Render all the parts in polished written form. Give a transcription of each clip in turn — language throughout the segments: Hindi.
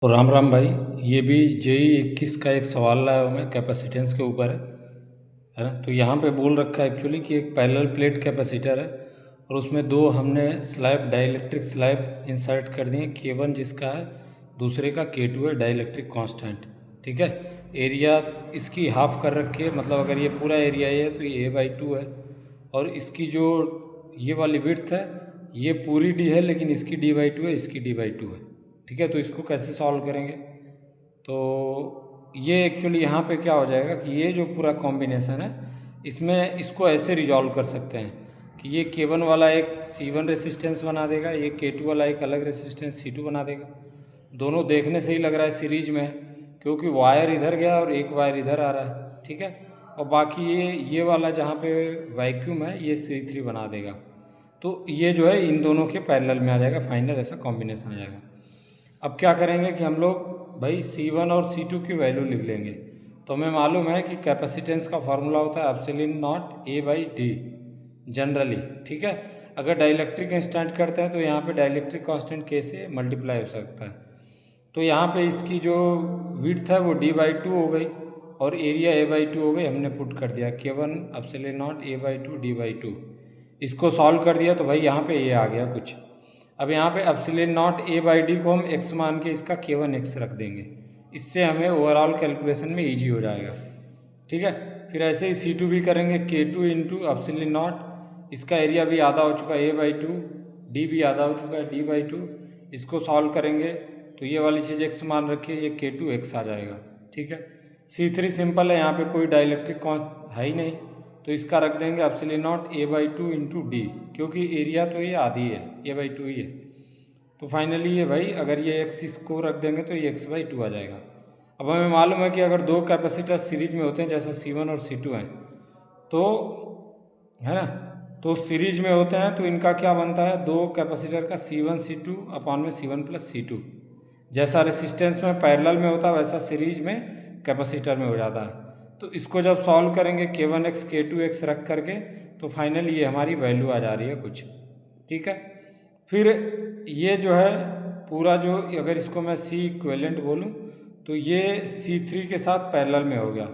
तो राम राम भाई। ये भी JEE 21 का एक सवाल लाया हूँ मैं, कैपेसिटेंस के ऊपर है ना। तो यहाँ पे बोल रखा है एक्चुअली कि एक पैरेलल प्लेट कैपेसिटर है और उसमें दो हमने स्लैब डाइलेक्ट्रिक स्लैब इंसर्ट कर दिए। K1 जिसका है, दूसरे का K2 है डाइलेक्ट्रिक कांस्टेंट। ठीक है। एरिया इसकी हाफ कर रखी है, मतलब अगर ये पूरा एरिया है तो ये A/2 है और इसकी जो ये वाली विड्थ है ये पूरी D है, लेकिन इसकी D/2 है, इसकी D/2 है। ठीक है। तो इसको कैसे सॉल्व करेंगे? तो ये एक्चुअली यहाँ पे क्या हो जाएगा कि ये जो पूरा कॉम्बिनेशन है इसमें इसको ऐसे रिजॉल्व कर सकते हैं कि ये K1 वाला एक C1 रेसिस्टेंस बना देगा, ये K2 वाला एक अलग रेसिस्टेंस C2 बना देगा। दोनों देखने से ही लग रहा है सीरीज में है, क्योंकि वायर इधर गया और एक वायर इधर आ रहा है। ठीक है। और बाकी ये वाला जहाँ पे वैक्यूम है ये C3 बना देगा। तो ये जो है इन दोनों के पैरेलल में आ जाएगा, फाइनल ऐसा कॉम्बिनेशन आ जाएगा। अब क्या करेंगे कि हम लोग भाई C1 और C2 की वैल्यू लिख लेंगे। तो हमें मालूम है कि कैपेसिटेंस का फार्मूला होता है एप्सिलॉन नॉट A/D जनरली। ठीक है। अगर डाइलेक्ट्रिक इंस्टेंट करते हैं तो यहाँ पे डाइलेक्ट्रिक कांस्टेंट K से मल्टीप्लाई हो सकता है। तो यहाँ पे इसकी जो विड्थ है वो D/2 हो गई और एरिया A/2 हो गई। हमने पुट कर दिया K1 epsilon not A/2 D/2। इसको सॉल्व कर दिया तो भाई यहाँ पे ये आ गया कुछ। अब यहाँ पे एप्सिलॉन नॉट A/D को हम x मान के इसका K1x रख देंगे। इससे हमें ओवरऑल कैलकुलेशन में ईजी हो जाएगा। ठीक है। फिर ऐसे ही C2 भी करेंगे, K2 इंटू एप्सिलॉन नॉट, इसका एरिया भी आधा हो चुका है A/2, D भी आधा हो चुका है D/2। इसको सॉल्व करेंगे तो ये वाली चीज़ x मान रखिए, ये K2x आ जाएगा। ठीक है। C3 सिंपल है, यहाँ पे कोई डाइलेक्ट्रिक कॉन्स्ट है ही नहीं, तो इसका रख देंगे epsilon not A/2 into D, क्योंकि एरिया तो ये आधी है, A/2 ही है। तो फाइनली ये भाई अगर ये x इसको रख देंगे तो ये x/2 आ जाएगा। अब हमें मालूम है कि अगर दो कैपेसिटर सीरीज में होते हैं, जैसे C1 और C2 हैं, तो है ना, तो सीरीज में होते हैं तो इनका क्या बनता है, दो कैपेसिटर का C1 C2 अपॉन में C1 प्लस C2। जैसा रेसिस्टेंस में पैरेलल में होता है वैसा सीरीज में कैपेसिटर में हो जाता है। तो इसको जब सॉल्व करेंगे K1x K2x रख करके, तो फाइनली ये हमारी वैल्यू आ जा रही है कुछ। ठीक है। फिर ये जो है पूरा जो, अगर इसको मैं C इक्विवेलेंट बोलूँ तो ये C3 के साथ पैरेलल में हो गया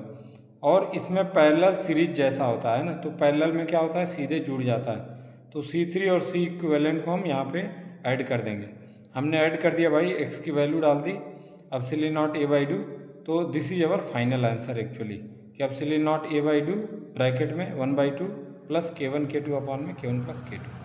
और इसमें पैरेलल सीरीज जैसा होता है ना, तो पैरेलल में क्या होता है, सीधे जुड़ जाता है। तो C3 और C इक्विवेलेंट को हम यहाँ पे ऐड कर देंगे। हमने ऐड कर दिया भाई, x की वैल्यू डाल दी एप्सिलॉन नॉट A/2। तो this is our final answer actually, कि एप्सिलॉन नॉट A/2 ब्रैकेट में 1/2 प्लस K1 K2 अपॉन में K1 प्लस K2।